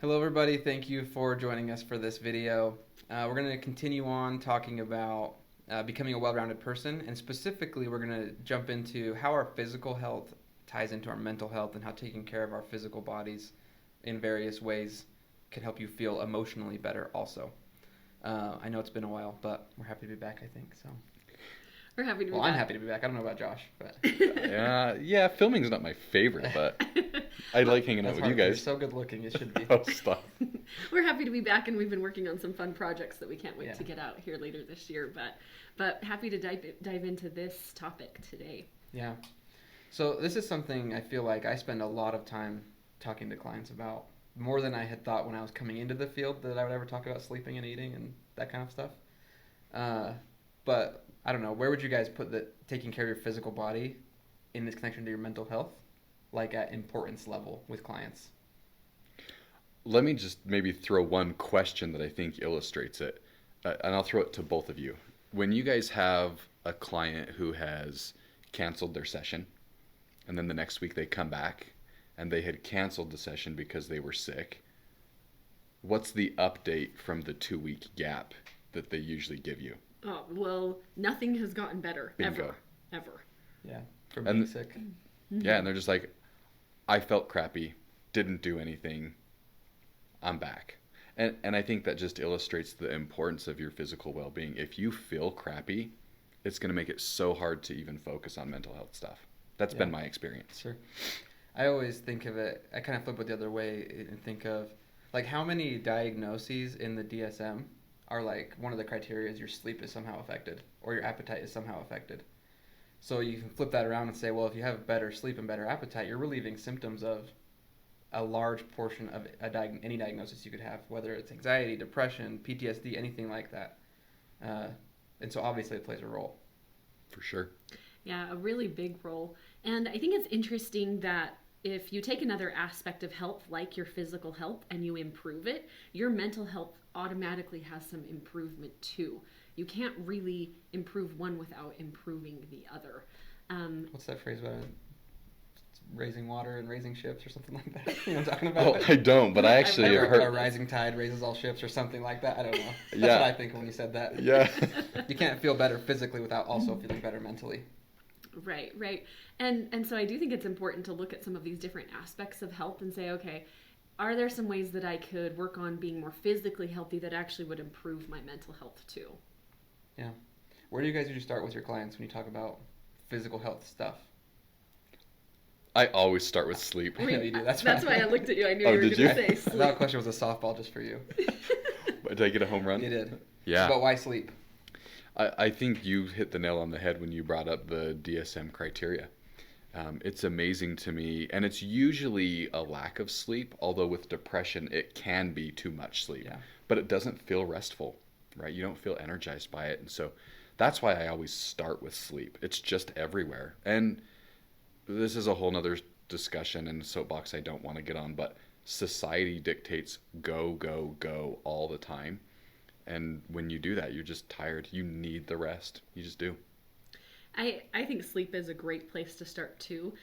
Hello everybody, thank you for joining us for this video. We're going to continue on talking about becoming a well-rounded person, and specifically we're going to jump into how our physical health ties into our mental health and how taking care of our physical bodies in various ways can help you feel emotionally better also. I know it's been a while, but we're happy to be back, I think. So. We're happy to be Well, back. I'm happy to be back. I don't know about Josh, but Yeah, filming's not my favorite, but I like hanging out with you You're guys. so good looking, it should be. Oh, stop. We're happy to be back, and we've been working on some fun projects that we can't wait Yeah. to get out here later this year. But happy to dive into this topic today. Yeah. So this is something I feel like I spend a lot of time talking to clients about, more than I had thought when I was coming into the field that I would ever talk about sleeping and eating and that kind of stuff. But I don't know, where would you guys put the taking care of your physical body in this connection to your mental health, like at importance level with clients? Let me just maybe throw one question that I think illustrates it, and I'll throw it to both of you. When you guys have a client who has canceled their session, and then the next week they come back, and they had canceled the session because they were sick, what's the update from the 2-week gap that they usually give you? Oh, well, nothing has gotten better. Bingo. Ever. Yeah, for being And- sick. Yeah, and they're just like, I felt crappy, didn't do anything, I'm back. And I think that just illustrates the importance of your physical well-being. If you feel crappy, it's going to make it so hard to even focus on mental health stuff. That's been Yeah. my experience. Sure. I always think of it, I kind of flip it the other way and think of, like, how many diagnoses in the DSM are like, one of the criteria is your sleep is somehow affected or your appetite is somehow affected. So you can flip that around and say, well, if you have better sleep and better appetite, you're relieving symptoms of a large portion of any diagnosis you could have, whether it's anxiety, depression, PTSD, anything like that. And so obviously it plays a role. For sure. Yeah, a really big role. And I think it's interesting that if you take another aspect of health, like your physical health, and you improve it, your mental health automatically has some improvement too. You can't really improve one without improving the other. What's that phrase about raising water and raising ships or something like that? You know what I'm talking about? Well, I don't, but I actually Like have a heard. rising tide raises all ships or something like that. I don't know. That's Yeah. what I think when you said that. Yeah. You can't feel better physically without also feeling better mentally. Right. And so I do think it's important to look at some of these different aspects of health and say, okay, are there some ways that I could work on being more physically healthy that actually would improve my mental health too? Yeah. Where do you guys usually start with your clients when you talk about physical health stuff? I always start with sleep. I know you do. That's why I looked at you. I knew Oh, you were did going to you? say I sleep. thought that question was a softball just for you. Did I get a home run? You did. Yeah. But why sleep? I think you hit the nail on the head when you brought up the DSM criteria. It's amazing to me, and it's usually a lack of sleep, although with depression it can be too much sleep. Yeah. But it doesn't feel restful, right? You don't feel energized by it, and so that's why I always start with sleep. It's just everywhere. And this is a whole nother discussion and soapbox I don't want to get on, but society dictates go, go, go all the time. And when you do that, you're just tired. You need the rest. You just do. I think sleep is a great place to start too,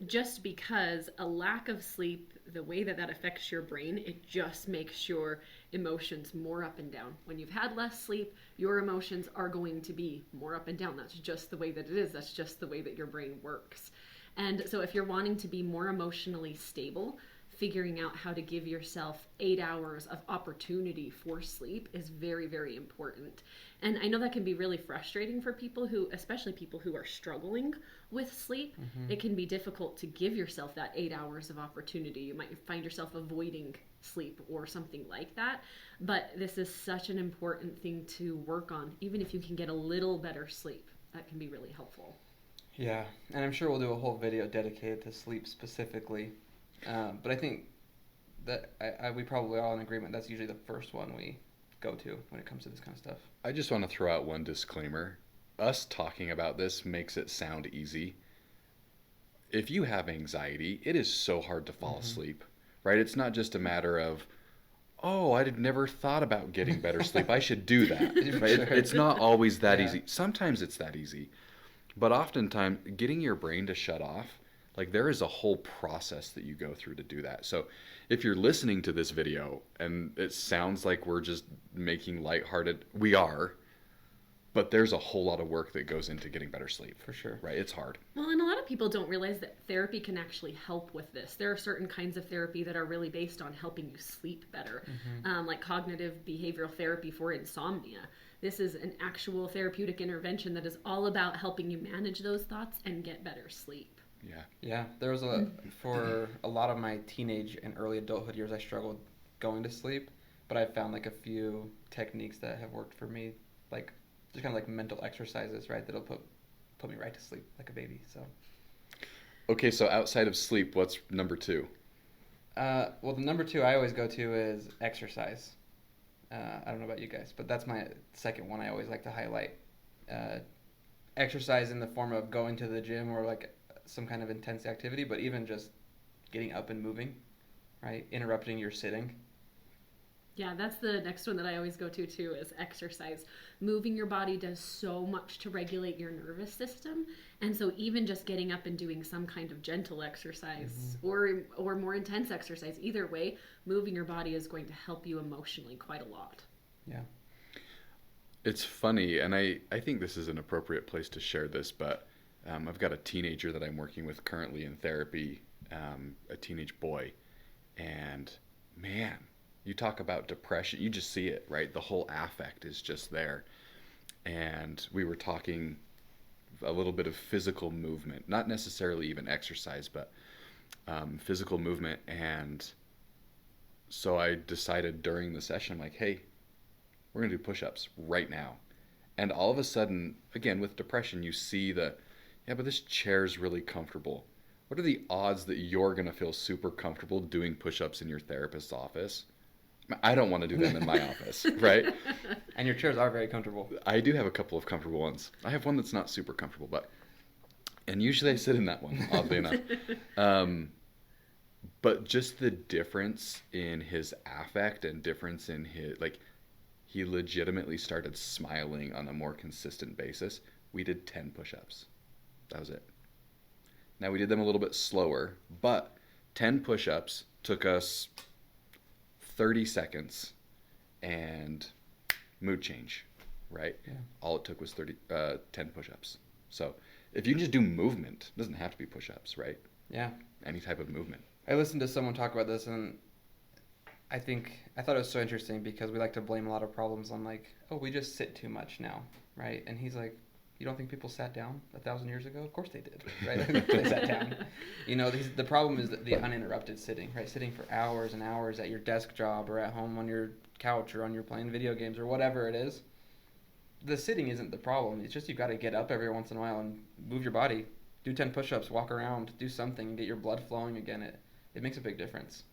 just because a lack of sleep, the way that affects your brain, it just makes your emotions more up and down. When you've had less sleep, your emotions are going to be more up and down. That's just the way that it is. That's just the way that your brain works. And so if you're wanting to be more emotionally stable, figuring out how to give yourself 8 hours of opportunity for sleep is very, very important. And I know that can be really frustrating for people who, especially people who are struggling with sleep. Mm-hmm. It can be difficult to give yourself that 8 hours of opportunity. You might find yourself avoiding sleep or something like that. But this is such an important thing to work on. Even if you can get a little better sleep, that can be really helpful. Yeah, and I'm sure we'll do a whole video dedicated to sleep specifically. But I think that we probably are all in agreement that's usually the first one we go to when it comes to this kind of stuff. I just want to throw out one disclaimer. Us talking about this makes it sound easy. If you have anxiety, it is so hard to fall asleep, right? It's not just a matter of, oh, I had never thought about getting better sleep. I should do that. Right? Sure. It's not always that Yeah. easy. Sometimes it's that easy. But oftentimes, getting your brain to shut off, Like there is a whole process that you go through to do that. So if you're listening to this video and it sounds like we're just making lighthearted, we are, but there's a whole lot of work that goes into getting better sleep. For sure. Right? It's hard. Well, and a lot of people don't realize that therapy can actually help with this. There are certain kinds of therapy that are really based on helping you sleep better, like cognitive behavioral therapy for insomnia. This is an actual therapeutic intervention that is all about helping you manage those thoughts and get better sleep. Yeah. Yeah, there was for a lot of my teenage and early adulthood years, I struggled going to sleep, but I found like a few techniques that have worked for me, like just kind of like mental exercises, right? That'll put me right to sleep like a baby. So. Okay, so outside of sleep, what's number 2? Well, the number 2 I always go to is exercise. I don't know about you guys, but that's my second one I always like to highlight. Exercise in the form of going to the gym or like some kind of intense activity, but even just getting up and moving, right? Interrupting your sitting. Yeah, that's the next one that I always go to too, is exercise. Moving your body does so much to regulate your nervous system. And so even just getting up and doing some kind of gentle exercise or more intense exercise, either way, moving your body is going to help you emotionally quite a lot. Yeah. It's funny, and I think this is an appropriate place to share this, but I've got a teenager that I'm working with currently in therapy, a teenage boy, and man, you talk about depression, you just see it, right? The whole affect is just there. And we were talking a little bit of physical movement, not necessarily even exercise, but physical movement. And so I decided during the session, I'm like, hey, we're going to do push-ups right now. And all of a sudden, again, with depression, you see but this chair's really comfortable. What are the odds that you're going to feel super comfortable doing push-ups in your therapist's office? I don't want to do them in my office, right? And your chairs are very comfortable. I do have a couple of comfortable ones. I have one that's not super comfortable, and usually I sit in that one, oddly enough. But just the difference in his affect and difference in his, like, he legitimately started smiling on a more consistent basis. We did 10 push-ups. That was it. Now we did them a little bit slower, but 10 push-ups took us 30 seconds and mood change, right? Yeah. All it took was 10 push-ups. So if you can just do movement, it doesn't have to be push-ups, right? Yeah. Any type of movement. I listened to someone talk about this, and I thought it was so interesting because we like to blame a lot of problems on like, oh, we just sit too much now, right? And he's like, you don't think people sat down 1,000 years ago? Of course they did, right? They sat down. You know, the problem is the uninterrupted sitting, right? Sitting for hours and hours at your desk job or at home on your couch or on your playing video games or whatever it is. The sitting isn't the problem. It's just you got to get up every once in a while and move your body. Do 10 push-ups, walk around, do something, get your blood flowing again. It makes a big difference.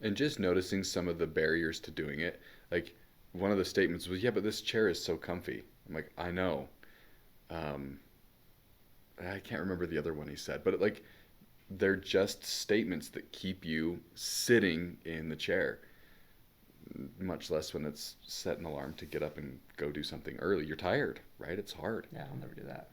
And just noticing some of the barriers to doing it. Like, one of the statements was, yeah, but this chair is so comfy. I'm like, I know. I can't remember the other one he said, but they're just statements that keep you sitting in the chair, much less when it's set an alarm to get up and go do something early. You're tired, right? It's hard. Yeah, I'll never do that.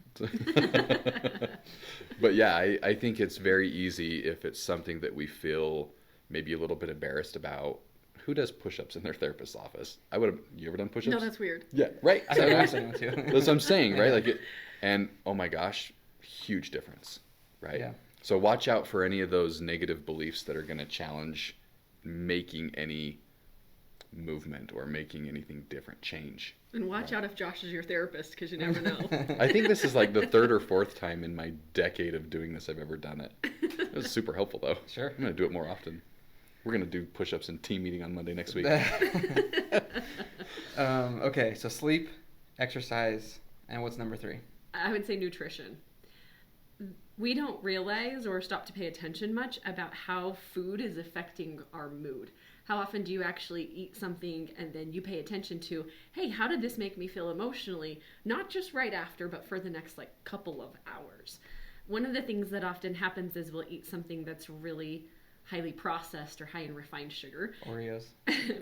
But yeah, I think it's very easy if it's something that we feel maybe a little bit embarrassed about. Who does push-ups in their therapist's office? You ever done push-ups? No, that's weird. Yeah, right. I think I'm saying that too. That's what I'm saying, right? And oh my gosh, huge difference, right? Yeah. So watch out for any of those negative beliefs that are going to challenge making any movement or making anything different change. And watch out if Josh is your therapist, because you never know. I think this is like the 3rd or 4th time in my decade of doing this I've ever done it. It was super helpful though. Sure. I'm going to do it more often. We're going to do push-ups and team meeting on Monday next week. Okay, so sleep, exercise, and what's number 3? I would say nutrition. We don't realize or stop to pay attention much about how food is affecting our mood. How often do you actually eat something and then you pay attention to, hey, how did this make me feel emotionally? Not just right after, but for the next couple of hours. One of the things that often happens is we'll eat something that's really highly processed or high in refined sugar. Oreos.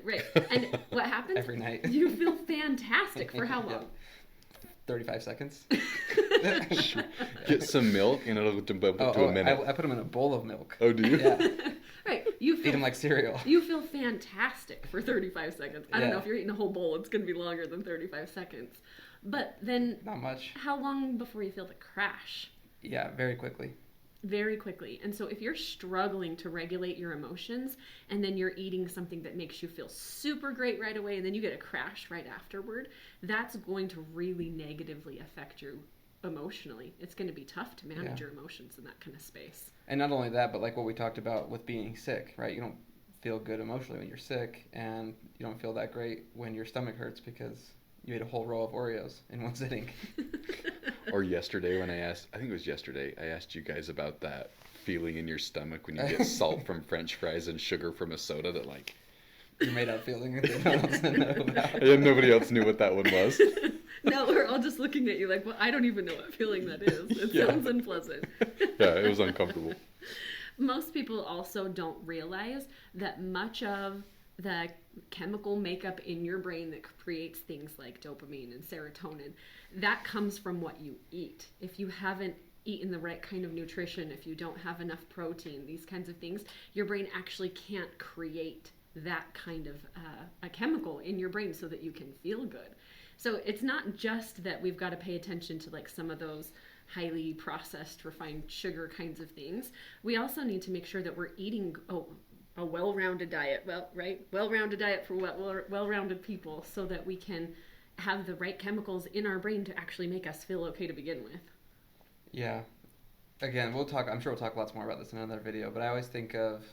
Right. And what happens? Every night. You feel fantastic for how long? Yeah. 35 seconds. Get some milk and it'll jump up to a minute. I put them in a bowl of milk. Oh, do you? Yeah. Right. Eat them like cereal. You feel fantastic for 35 seconds. I don't Yeah. know if you're eating a whole bowl, it's going to be longer than 35 seconds. But then, Not much. how long before you feel the crash? Yeah, very quickly. Very quickly. And so if you're struggling to regulate your emotions and then you're eating something that makes you feel super great right away and then you get a crash right afterward, that's going to really negatively affect you emotionally. It's going to be tough to manage your emotions in that kind of space. And not only that, but like what we talked about with being sick, right? You don't feel good emotionally when you're sick, and you don't feel that great when your stomach hurts because you ate a whole row of Oreos in one sitting. Or yesterday when I think it was yesterday, I asked you guys about that feeling in your stomach when you get salt from French fries and sugar from a soda that like... You made out feeling that no one else know about. Yeah, nobody else knew what that one was. No, we're all just looking at you like, well, I don't even know what feeling that is. It sounds unpleasant. Yeah, it was uncomfortable. Most people also don't realize that much of the chemical makeup in your brain that creates things like dopamine and serotonin, that comes from what you eat. If you haven't eaten the right kind of nutrition, if you don't have enough protein, these kinds of things, your brain actually can't create that kind of a chemical in your brain so that you can feel good. So it's not just that we've got to pay attention to like some of those highly processed, refined sugar kinds of things. We also need to make sure that we're eating a well-rounded diet, well-rounded diet for well-rounded people, so that we can have the right chemicals in our brain to actually make us feel okay to begin with. Yeah. Again, I'm sure we'll talk lots more about this in another video, but I always think of,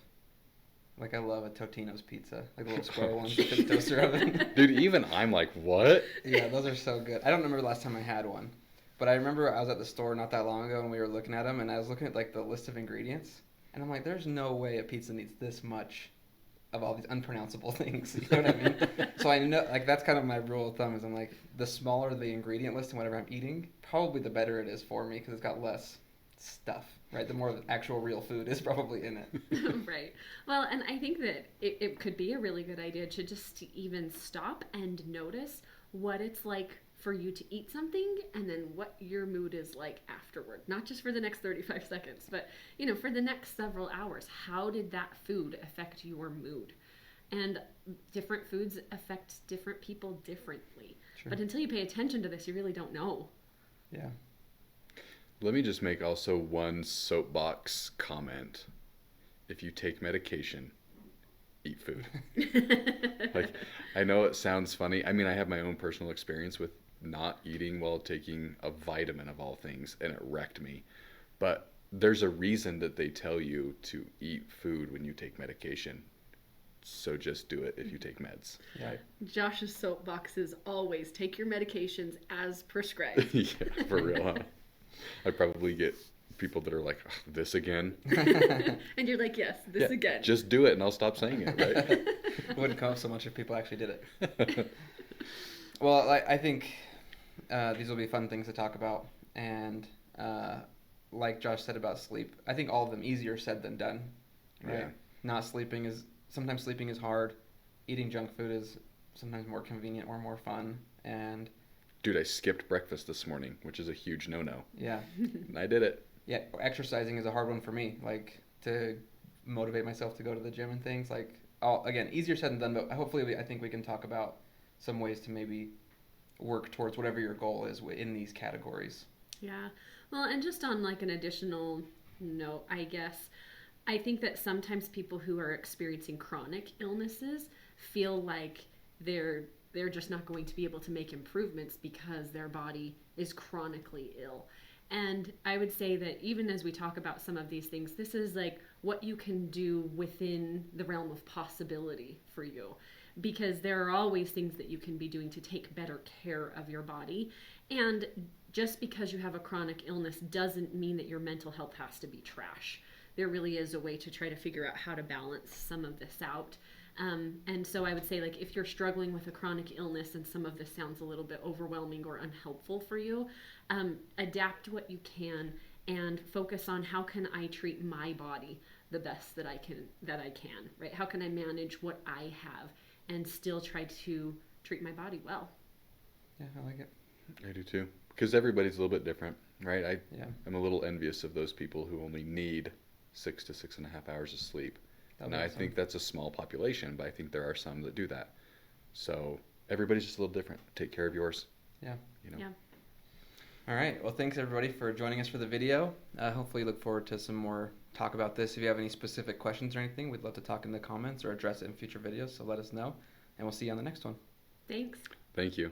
like, I love a Totino's pizza, like the little square ones in the toaster oven. Dude, even I'm like, what? Yeah, those are so good. I don't remember the last time I had one, but I remember I was at the store not that long ago and we were looking at them, and I was looking at like the list of ingredients, and I'm like, there's no way a pizza needs this much of all these unpronounceable things. You know what I mean? So I know, like, that's kind of my rule of thumb, is I'm like, the smaller the ingredient list and whatever I'm eating, probably the better it is for me because it's got less stuff. Right, the more actual real food is probably in it. Right. Well, and I think that it could be a really good idea to just even stop and notice what it's like for you to eat something and then what your mood is like afterward. Not just for the next 35 seconds, but, for the next several hours. How did that food affect your mood? And different foods affect different people differently. Sure. But until you pay attention to this, you really don't know. Yeah. Let me just make also one soapbox comment. If you take medication, eat food. Like, I know it sounds funny. I mean, I have my own personal experience with not eating while taking a vitamin of all things, and it wrecked me. But there's a reason that they tell you to eat food when you take medication. So just do it if you take meds. Yeah. Josh's soapbox is always take your medications as prescribed. Yeah, for real, huh? I probably get people that are like, this again? And you're like, yes, this again. Just do it and I'll stop saying it, right? It wouldn't come up so much if people actually did it. Well, I think these will be fun things to talk about. And like Josh said about sleep, I think all of them easier said than done. Right? Yeah. Sometimes sleeping is hard. Eating junk food is sometimes more convenient or more fun. And dude, I skipped breakfast this morning, which is a huge no-no. Yeah. And I did it. Yeah, exercising is a hard one for me, like, to motivate myself to go to the gym and things. Like, again, easier said than done, but hopefully I think we can talk about some ways to maybe work towards whatever your goal is in these categories. Yeah. Well, and just on, like, an additional note, I guess, I think that sometimes people who are experiencing chronic illnesses feel like they're just not going to be able to make improvements because their body is chronically ill. And I would say that even as we talk about some of these things, this is like what you can do within the realm of possibility for you, because there are always things that you can be doing to take better care of your body. And just because you have a chronic illness doesn't mean that your mental health has to be trash. There really is a way to try to figure out how to balance some of this out. And so I would say, like, if you're struggling with a chronic illness and some of this sounds a little bit overwhelming or unhelpful for you, adapt what you can and focus on how can I treat my body the best that I can, right? How can I manage what I have and still try to treat my body well? Yeah, I like it. I do too. Because everybody's a little bit different. right? Yeah. I'm a little envious of those people who only need 6 to 6.5 hours of sleep. That'd And be I awesome. think that's a small population, but I think there are some that do that. So everybody's just a little different. Take care of yours. Yeah. You know. Yeah. All right. Well, thanks everybody for joining us for the video. Hopefully, look forward to some more talk about this. If you have any specific questions or anything, we'd love to talk in the comments or address it in future videos. So let us know, and we'll see you on the next one. Thanks. Thank you.